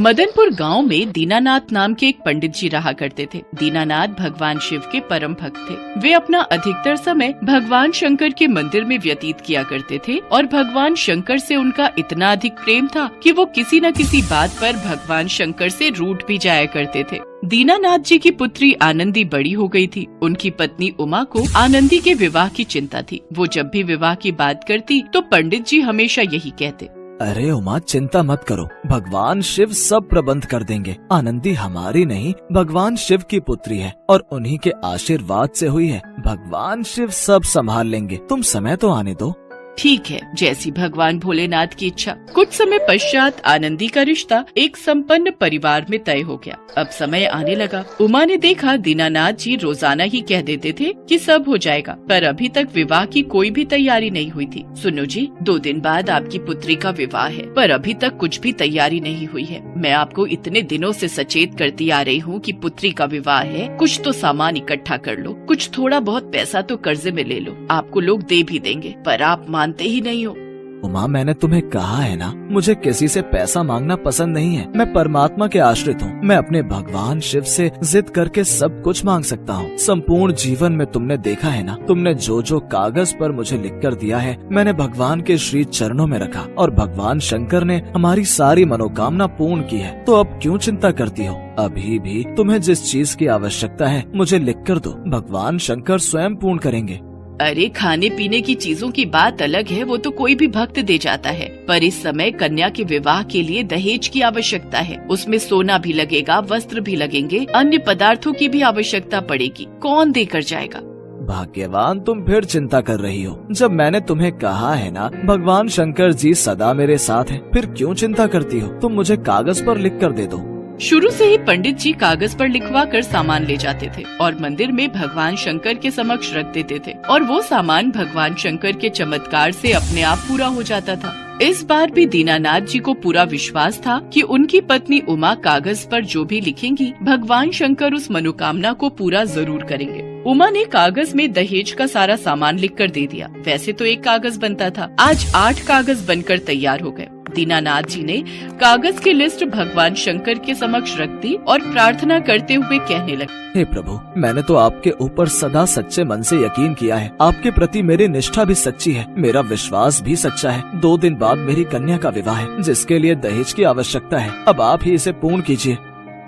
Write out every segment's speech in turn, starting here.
मदनपुर गांव में दीनानाथ नाम के एक पंडित जी रहा करते थे। दीनानाथ भगवान शिव के परम भक्त थे। वे अपना अधिकतर समय भगवान शंकर के मंदिर में व्यतीत किया करते थे और भगवान शंकर से उनका इतना अधिक प्रेम था कि वो किसी न किसी बात पर भगवान शंकर से रूठ भी जाया करते थे। दीनानाथ जी की पुत्री आनंदी बड़ी हो गई थी। उनकी पत्नी उमा को आनंदी के विवाह की चिंता थी। वो जब भी विवाह की बात करती तो पंडित जी हमेशा यही कहते, अरे उमा, चिंता मत करो, भगवान शिव सब प्रबंध कर देंगे। आनंदी हमारी नहीं, भगवान शिव की पुत्री है और उन्हीं के आशीर्वाद से हुई है। भगवान शिव सब संभाल लेंगे, तुम समय तो आने दो। ठीक है, जैसी भगवान भोलेनाथ की इच्छा। कुछ समय पश्चात आनंदी का रिश्ता एक संपन्न परिवार में तय हो गया। अब समय आने लगा। उमा ने देखा दीनानाथ जी रोजाना ही कह देते थे कि सब हो जाएगा, पर अभी तक विवाह की कोई भी तैयारी नहीं हुई थी। सुनो जी, 2 दिन बाद आपकी पुत्री का विवाह है, पर अभी तक कुछ भी तैयारी नहीं हुई है। मैं आपको इतने दिनों से सचेत करती आ रही हूँ कि पुत्री का विवाह है, कुछ तो सामान इकट्ठा कर लो, कुछ थोड़ा बहुत पैसा तो कर्जे में ले लो, आपको लोग दे भी देंगे, पर आप मानते ही नहीं हो। उमा, मैंने तुम्हें कहा है ना, मुझे किसी से पैसा मांगना पसंद नहीं है। मैं परमात्मा के आश्रित हूँ। मैं अपने भगवान शिव से जिद करके सब कुछ मांग सकता हूँ। संपूर्ण जीवन में तुमने देखा है ना, तुमने जो जो कागज पर मुझे लिख कर दिया है, मैंने भगवान के श्री चरणों में रखा और भगवान शंकर ने हमारी सारी मनोकामना पूर्ण की है। तो अब क्यों चिंता करती हो? अभी भी तुम्हें जिस चीज की आवश्यकता है मुझे लिख कर दो, भगवान शंकर स्वयं पूर्ण करेंगे। अरे, खाने पीने की चीजों की बात अलग है, वो तो कोई भी भक्त दे जाता है, पर इस समय कन्या के विवाह के लिए दहेज की आवश्यकता है। उसमें सोना भी लगेगा, वस्त्र भी लगेंगे, अन्य पदार्थों की भी आवश्यकता पड़ेगी। कौन देकर जाएगा? भाग्यवान, तुम फिर चिंता कर रही हो। जब मैंने तुम्हें कहा है ना, भगवान शंकर जी सदा मेरे साथ हैं, फिर क्यों चिंता करती हो? तुम मुझे कागज पर लिख कर दे दो। शुरू से ही पंडित जी कागज पर लिखवा कर सामान ले जाते थे और मंदिर में भगवान शंकर के समक्ष रख देते थे, और वो सामान भगवान शंकर के चमत्कार से अपने आप पूरा हो जाता था। इस बार भी दीनानाथ जी को पूरा विश्वास था कि उनकी पत्नी उमा कागज पर जो भी लिखेंगी, भगवान शंकर उस मनोकामना को पूरा जरूर करेंगे। उमा ने कागज में दहेज का सारा सामान लिखकर दे दिया। वैसे तो 1 कागज बनता था, आज 8 कागज बनकर तैयार हो गए। दीनानाथ जी ने कागज की लिस्ट भगवान शंकर के समक्ष रख दी और प्रार्थना करते हुए कहने लगे, हे प्रभु, मैंने तो आपके ऊपर सदा सच्चे मन से यकीन किया है। आपके प्रति मेरी निष्ठा भी सच्ची है, मेरा विश्वास भी सच्चा है। 2 दिन बाद मेरी कन्या का विवाह है, जिसके लिए दहेज की आवश्यकता है। अब आप ही इसे पूर्ण कीजिए।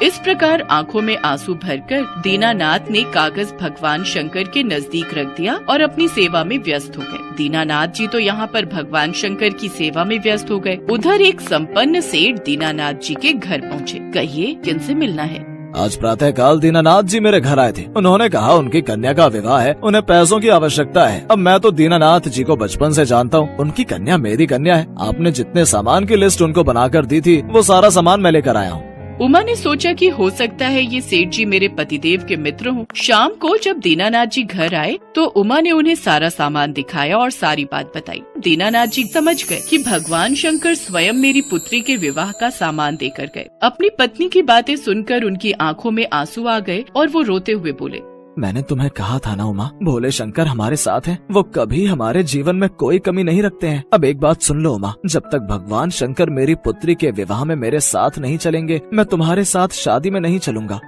इस प्रकार आंखों में आंसू भरकर दीनानाथ ने कागज भगवान शंकर के नजदीक रख दिया और अपनी सेवा में व्यस्त हो गए। दीनानाथ जी तो यहाँ पर भगवान शंकर की सेवा में व्यस्त हो गए। उधर एक संपन्न सेठ दीनानाथ जी के घर पहुँचे। कहिए, किनसे मिलना है? आज प्रातः काल दीनानाथ जी मेरे घर आए थे। उन्होंने कहा उनकी कन्या का विवाह है, उन्हें पैसों की आवश्यकता है। अब मैं तो दीनानाथ जी को बचपन से जानता हूँ, उनकी कन्या मेरी कन्या है। आपने जितने सामान की लिस्ट उनको बनाकर दी थी, वो सारा सामान मैं लेकर आया हूँ। उमा ने सोचा कि हो सकता है ये सेठ जी मेरे पतिदेव के मित्र हों। शाम को जब दीनानाथ जी घर आए तो उमा ने उन्हें सारा सामान दिखाया और सारी बात बताई। दीनानाथ जी समझ गए कि भगवान शंकर स्वयं मेरी पुत्री के विवाह का सामान देकर गए। अपनी पत्नी की बातें सुनकर उनकी आंखों में आंसू आ गए और वो रोते हुए बोले, मैंने तुम्हें कहा था ना उमा, भोले शंकर हमारे साथ हैं। वो कभी हमारे जीवन में कोई कमी नहीं रखते हैं। अब एक बात सुन लो उमा, जब तक भगवान शंकर मेरी पुत्री के विवाह में मेरे साथ नहीं चलेंगे, मैं तुम्हारे साथ शादी में नहीं चलूंगा।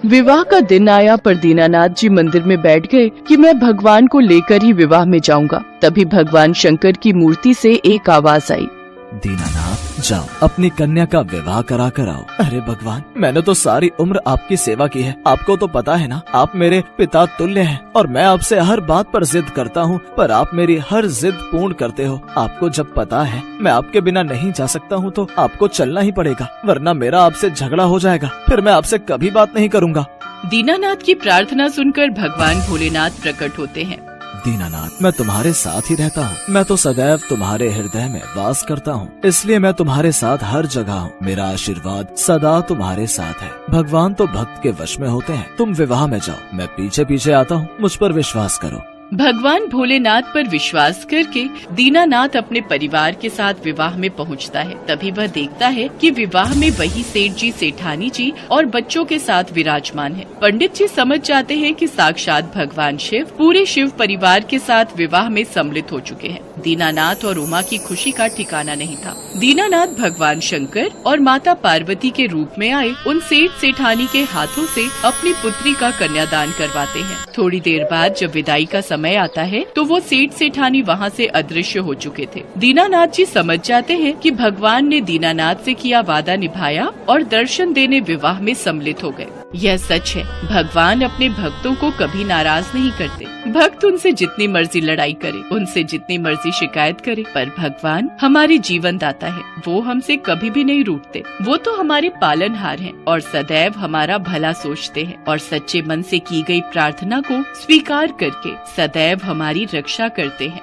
विवाह का दिन आया पर दीनानाथ जी मंदिर में बैठ गए कि मैं भगवान को लेकर ही विवाह में जाऊंगा। तभी भगवान शंकर की मूर्ति से एक आवाज आई, दीनानाथ, जाओ अपनी कन्या का विवाह करा कर आओ। अरे भगवान, मैंने तो सारी उम्र आपकी सेवा की है। आपको तो पता है ना, आप मेरे पिता तुल्य हैं और मैं आपसे हर बात पर जिद करता हूँ, पर आप मेरी हर जिद पूर्ण करते हो। आपको जब पता है मैं आपके बिना नहीं जा सकता हूँ, तो आपको चलना ही पड़ेगा, वरना मेरा आपसे झगड़ा हो जाएगा। फिर मैं आपसे कभी बात नहीं करूँगा। दीनानाथ की प्रार्थना सुनकर भगवान भोलेनाथ प्रकट होते हैं। दीनानाथ, मैं तुम्हारे साथ ही रहता हूँ। मैं तो सदैव तुम्हारे हृदय में वास करता हूँ, इसलिए मैं तुम्हारे साथ हर जगह हूँ। मेरा आशीर्वाद सदा तुम्हारे साथ है। भगवान तो भक्त के वश में होते हैं। तुम विवाह में जाओ, मैं पीछे पीछे आता हूँ, मुझ पर विश्वास करो। भगवान भोलेनाथ पर विश्वास करके दीनानाथ अपने परिवार के साथ विवाह में पहुंचता है। तभी वह देखता है कि विवाह में वही सेठ जी, सेठानी जी और बच्चों के साथ विराजमान है। पंडित जी समझ जाते हैं कि साक्षात भगवान शिव पूरे शिव परिवार के साथ विवाह में सम्मिलित हो चुके हैं। दीनानाथ और उमा की खुशी का ठिकाना नहीं था। दीनानाथ भगवान शंकर और माता पार्वती के रूप में आए उन सेठ सेठानी के हाथों से अपनी पुत्री का कन्यादान करवाते हैं। थोड़ी देर बाद जब विदाई का समय आता है तो वो सेठ सेठानी वहाँ से अदृश्य हो चुके थे। दीनानाथ जी समझ जाते हैं कि भगवान ने दीनानाथ से किया वादा निभाया और दर्शन देने विवाह में सम्मिलित हो गए। यह सच है, भगवान अपने भक्तों को कभी नाराज नहीं करते। भक्त उनसे जितनी मर्जी लड़ाई करे, उनसे जितनी मर्जी शिकायत करे, पर भगवान हमारे जीवन दाता है। वो हमसे कभी भी नहीं रूठते। वो तो हमारे पालनहार हैं और सदैव हमारा भला सोचते हैं और सच्चे मन से की गई प्रार्थना को स्वीकार करके सदैव हमारी रक्षा करते हैं।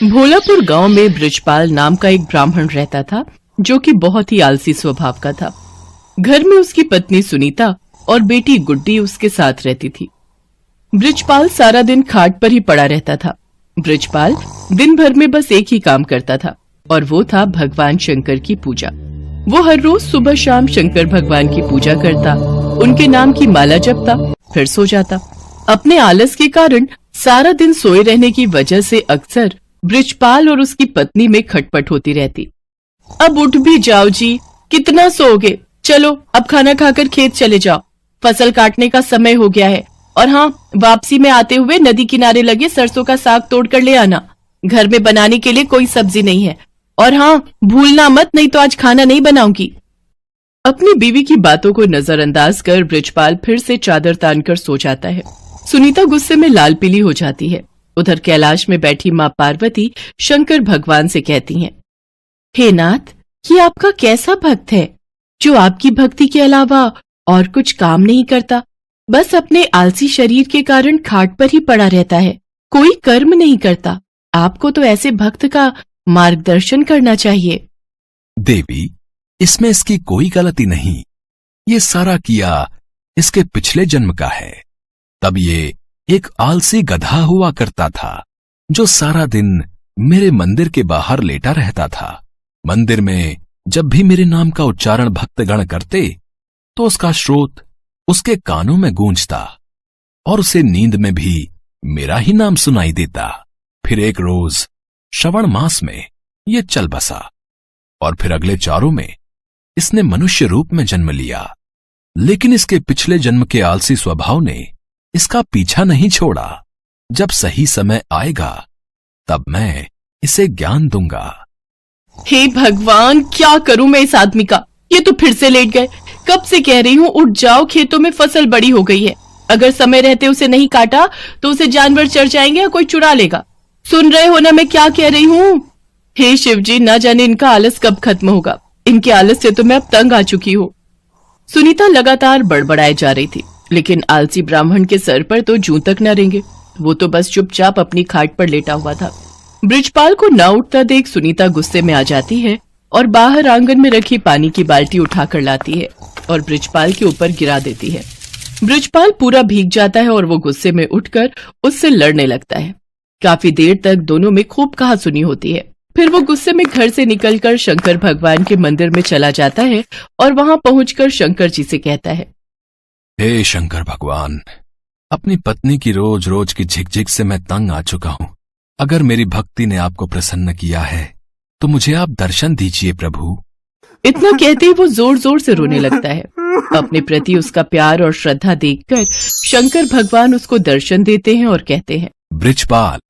भोलापुर गांव में बृजपाल नाम का एक ब्राह्मण रहता था, जो कि बहुत ही आलसी स्वभाव का था। घर में उसकी पत्नी सुनीता और बेटी गुड्डी उसके साथ रहती थी। बृजपाल सारा दिन खाट पर ही पड़ा रहता था। बृजपाल दिन भर में बस एक ही काम करता था और वो था भगवान शंकर की पूजा। वो हर रोज सुबह शाम शंकर भगवान की पूजा करता, उनके नाम की माला जपता, फिर सो जाता। अपने आलस के कारण सारा दिन सोए रहने की वजह से अक्सर बृजपाल और उसकी पत्नी में खटपट होती रहती। अब उठ भी जाओ जी, कितना सोओगे? चलो अब खाना खाकर खेत चले जाओ, फसल काटने का समय हो गया है। और हाँ, वापसी में आते हुए नदी किनारे लगे सरसों का साग तोड़ कर ले आना। घर में बनाने के लिए कोई सब्जी नहीं है। और हाँ, भूलना मत, नहीं तो आज खाना नहीं बनाऊंगी। अपनी बीवी की बातों को नजरअंदाज कर बृजपाल फिर से चादर तानकर सो जाता है। सुनीता गुस्से में लाल पीली हो जाती है। उधर कैलाश में बैठी माँ पार्वती शंकर भगवान से कहती हैं, हे नाथ, ये आपका कैसा भक्त है जो आपकी भक्ति के अलावा और कुछ काम नहीं करता, बस अपने आलसी शरीर के कारण खाट पर ही पड़ा रहता है, कोई कर्म नहीं करता। आपको तो ऐसे भक्त का मार्गदर्शन करना चाहिए। देवी, इसमें इसकी कोई गलती नहीं। ये सारा किया इसके पिछले जन्म का है। तब ये एक आलसी गधा हुआ करता था जो सारा दिन मेरे मंदिर के बाहर लेटा रहता था। मंदिर में जब भी मेरे नाम का उच्चारण भक्तगण करते तो उसका स्रोत उसके कानों में गूंजता और उसे नींद में भी मेरा ही नाम सुनाई देता। फिर एक रोज श्रवण मास में ये चल बसा और फिर अगले चारों में इसने मनुष्य रूप में जन्म लिया। लेकिन इसके पिछले जन्म के आलसी स्वभाव ने इसका पीछा नहीं छोड़ा। जब सही समय आएगा तब मैं इसे ज्ञान दूंगा। हे भगवान, क्या करूं मैं इस आदमी का? ये तो फिर से लेट गए। कब से कह रही हूँ उठ जाओ, खेतों में फसल बड़ी हो गई है। अगर समय रहते उसे नहीं काटा तो उसे जानवर चढ़ जाएंगे या कोई चुरा लेगा। सुन रहे हो ना मैं क्या कह रही हूँ? हे शिव जी, न जाने इनका आलस कब खत्म होगा। इनके आलस से तो मैं अब तंग आ चुकी हूँ। सुनीता लगातार बड़बड़ाए जा रही थी, लेकिन आलसी ब्राह्मण के सर पर तो जूं तक न रेंगे। वो तो बस चुपचाप अपनी खाट पर लेटा हुआ था। बृजपाल को न उठता देख सुनीता गुस्से में आ जाती है और बाहर आंगन में रखी पानी की बाल्टी उठाकर लाती है और बृजपाल के ऊपर गिरा देती है। बृजपाल पूरा भीग जाता है और वो गुस्से में उठकर उससे लड़ने लगता है। काफी देर तक दोनों में खूब कहासुनी होती है। फिर वो गुस्से में घर से निकलकर शंकर भगवान के मंदिर में चला जाता है और वहां पहुंचकर शंकर जी से कहता है, हे शंकर भगवान, अपनी पत्नी की रोज रोज की झिकझिक से मैं तंग आ चुका हूं। अगर मेरी भक्ति ने आपको प्रसन्न किया है तो मुझे आप दर्शन दीजिए प्रभु। इतना कहते ही वो जोर जोर से रोने लगता है। अपने प्रति उसका प्यार और श्रद्धा देखकर शंकर भगवान उसको दर्शन देते हैं और कहते हैं, बृजपाल,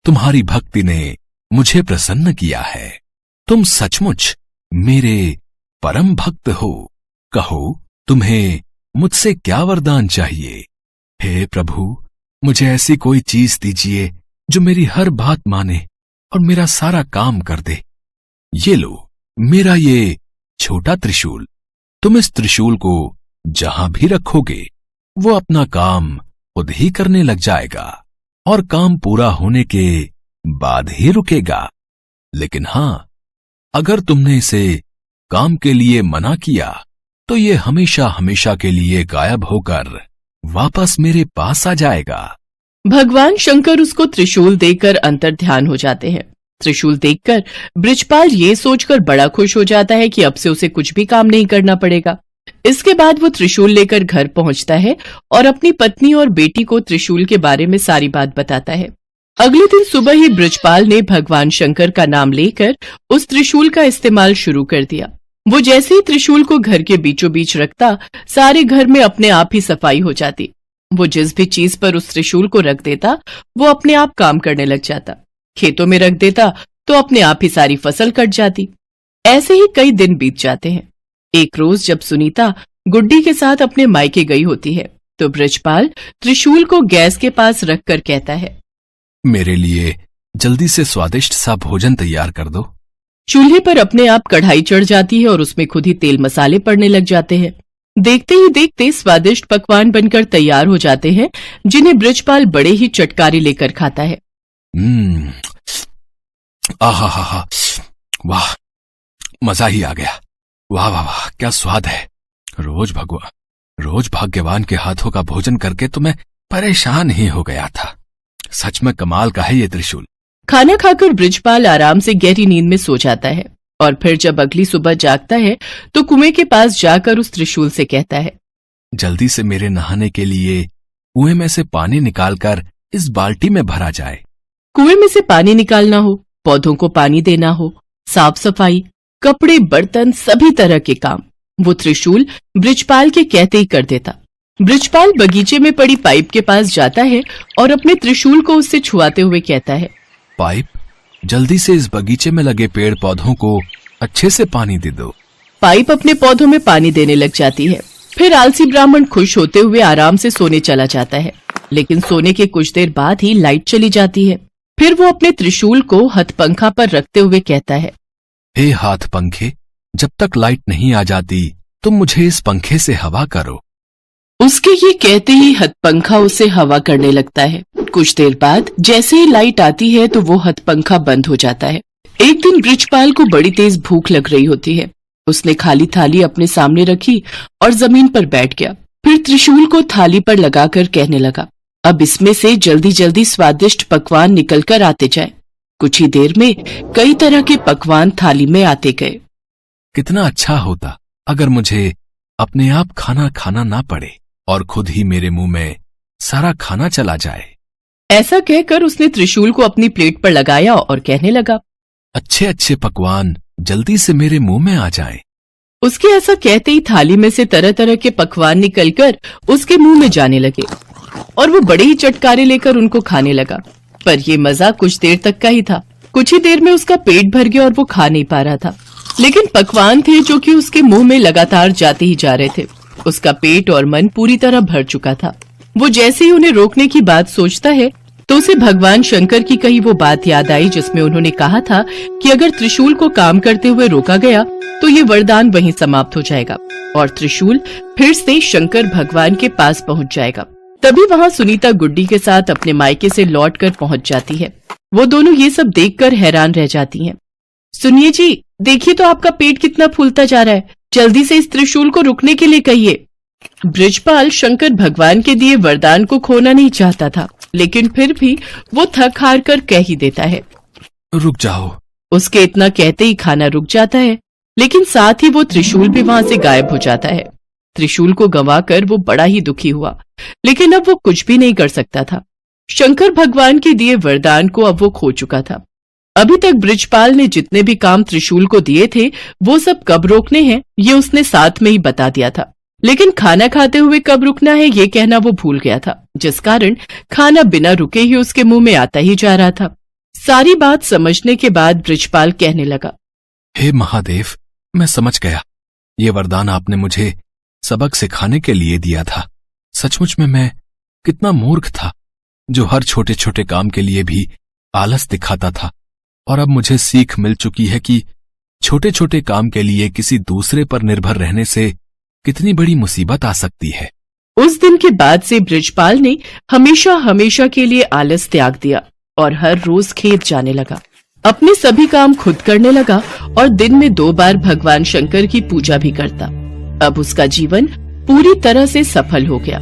तुम्हारी भक्ति ने मुझे प्रसन्न किया है। तुम सचमुच मेरे परम भक्त हो। कहो, तुम्हें मुझसे क्या वरदान चाहिए? हे प्रभु, मुझे ऐसी कोई चीज दीजिए जो मेरी हर बात माने और मेरा सारा काम कर दे। ये लो, मेरा ये छोटा त्रिशूल। तुम इस त्रिशूल को जहां भी रखोगे वो अपना काम खुद ही करने लग जाएगा और काम पूरा होने के बाद ही रुकेगा। लेकिन हां, अगर तुमने इसे काम के लिए मना किया तो ये हमेशा हमेशा के लिए गायब होकर वापस मेरे पास आ जाएगा। भगवान शंकर उसको त्रिशूल देकर अंतर ध्यान हो जाते हैं। त्रिशूल देखकर बृजपाल ये सोचकर बड़ा खुश हो जाता है कि अब से उसे कुछ भी काम नहीं करना पड़ेगा। इसके बाद वो त्रिशूल लेकर घर पहुंचता है और अपनी पत्नी और बेटी को त्रिशूल के बारे में सारी बात बताता है। अगले दिन सुबह ही बृजपाल ने भगवान शंकर का नाम लेकर उस त्रिशूल का इस्तेमाल शुरू कर दिया। वो जैसे ही त्रिशूल को घर के बीचों बीच रखता, सारे घर में अपने आप ही सफाई हो जाती। वो जिस भी चीज पर उस त्रिशूल को रख देता, वो अपने आप काम करने लग जाता। खेतों में रख देता तो अपने आप ही सारी फसल कट जाती। ऐसे ही कई दिन बीत जाते हैं। एक रोज जब सुनीता गुड्डी के साथ अपने मायके गई होती है, तो बृजपाल त्रिशूल को गैस के पास रखकर कहता है, मेरे लिए जल्दी से स्वादिष्ट सा भोजन तैयार कर दो। चूल्हे पर अपने आप कढ़ाई चढ़ जाती है और उसमें खुद ही तेल मसाले पड़ने लग जाते हैं। देखते ही देखते स्वादिष्ट पकवान बनकर तैयार हो जाते हैं, जिन्हें बृजपाल बड़े ही चटकारे लेकर खाता है। आहा हा हा, वाह, मजा ही आ गया। वाह वाह वाह, क्या स्वाद है। रोज भाग्यवान के हाथों का भोजन करके तो मैं परेशान ही हो गया था। सच में कमाल का है ये त्रिशूल। खाना खाकर बृजपाल आराम से गहरी नींद में सो जाता है और फिर जब अगली सुबह जागता है तो कुएं के पास जाकर उस त्रिशूल से कहता है, जल्दी से मेरे नहाने के लिए कुएं में से पानी निकालकर इस बाल्टी में भरा जाए। कुएं में से पानी निकालना हो, पौधों को पानी देना हो, साफ सफाई, कपड़े, बर्तन, सभी तरह के काम वो त्रिशूल बृजपाल के कहते ही कर देता। बृजपाल बगीचे में पड़ी पाइप के पास जाता है और अपने त्रिशूल को उससे छुआते हुए कहता है, पाइप, जल्दी से इस बगीचे में लगे पेड़ पौधों को अच्छे से पानी दे दो। पाइप अपने पौधों में पानी देने लग जाती है। फिर आलसी ब्राह्मण खुश होते हुए आराम से सोने चला जाता है, लेकिन सोने के कुछ देर बाद ही लाइट चली जाती है। फिर वो अपने त्रिशूल को हथपंखा पर रखते हुए कहता है, हे हाथ पंखे, जब तक लाइट नहीं आ जाती तुम मुझे इस पंखे से हवा करो। उसके ये कहते ही हथपंखा उसे हवा करने लगता है। कुछ देर बाद जैसे ही लाइट आती है तो वो हथपंखा बंद हो जाता है। एक दिन बृजपाल को बड़ी तेज भूख लग रही होती है। उसने खाली थाली अपने सामने रखी और जमीन पर बैठ गया। फिर त्रिशूल को थाली पर लगाकर कहने लगा, अब इसमें से जल्दी जल्दी स्वादिष्ट पकवान निकल कर आते जाए। कुछ ही देर में कई तरह के पकवान थाली में आते गए। कितना अच्छा होता अगर मुझे अपने आप खाना खाना ना पड़े और खुद ही मेरे मुंह में सारा खाना चला जाए। ऐसा कहकर उसने त्रिशूल को अपनी प्लेट पर लगाया और कहने लगा, अच्छे अच्छे पकवान जल्दी से मेरे मुंह में आ जाएं। उसके ऐसा कहते ही थाली में से तरह तरह के पकवान निकलकर उसके मुंह में जाने लगे और वो बड़े ही चटकारे लेकर उनको खाने लगा। पर ये मजा कुछ देर तक का ही था। कुछ ही देर में उसका पेट भर गया और वो खा नहीं पा रहा था। लेकिन पकवान थे जो कि उसके मुंह में लगातार जाते ही जा रहे थे। उसका पेट और मन पूरी तरह भर चुका था। वो जैसे ही उन्हें रोकने की बात सोचता है तो उसे भगवान शंकर की कही वो बात याद आई जिसमें उन्होंने कहा था कि अगर त्रिशूल को काम करते हुए रोका गया तो ये वरदान वहीं समाप्त हो जाएगा और त्रिशूल फिर से शंकर भगवान के पास पहुंच जाएगा। तभी वहां सुनीता गुड्डी के साथ अपने मायके से लौटकर पहुंच जाती है। वो दोनों ये सब देखकर हैरान रह जाती हैं। सुनिए जी, देखिए तो आपका पेट कितना फूलता जा रहा है। जल्दी से इस त्रिशूल को रुकने के लिए कहिए। बृजपाल शंकर भगवान के दिए वरदान को खोना नहीं चाहता था, लेकिन फिर भी वो थक हार कर कह ही देता है, रुक जाओ। उसके इतना कहते ही खाना रुक जाता है, लेकिन साथ ही वो त्रिशूल भी वहां से गायब हो जाता है। त्रिशूल को गंवाकर वो बड़ा ही दुखी हुआ, लेकिन अब वो कुछ भी नहीं कर सकता था। शंकर भगवान के दिए वरदान को अब वो खो चुका था। अभी तक बृजपाल ने जितने भी काम त्रिशूल को दिए थे वो सब कब रोकने हैं ये उसने साथ में ही बता दिया था, लेकिन खाना खाते हुए कब रुकना है ये कहना वो भूल गया था, जिस कारण खाना बिना रुके ही उसके मुंह में आता ही जा रहा था। सारी बात समझने के बाद बृजपाल कहने लगा, हे महादेव, मैं समझ गया। ये वरदान आपने मुझे सबक सिखाने के लिए दिया था। सचमुच में मैं कितना मूर्ख था जो हर छोटे छोटे काम के लिए भी आलस दिखाता था, और अब मुझे सीख मिल चुकी है कि छोटे छोटे काम के लिए किसी दूसरे पर निर्भर रहने से कितनी बड़ी मुसीबत आ सकती है। उस दिन के बाद से बृजपाल ने हमेशा हमेशा के लिए आलस त्याग दिया और हर रोज खेत जाने लगा। अपने सभी काम खुद करने लगा और दिन में 2 बार भगवान शंकर की पूजा भी करता। अब उसका जीवन पूरी तरह से सफल हो गया।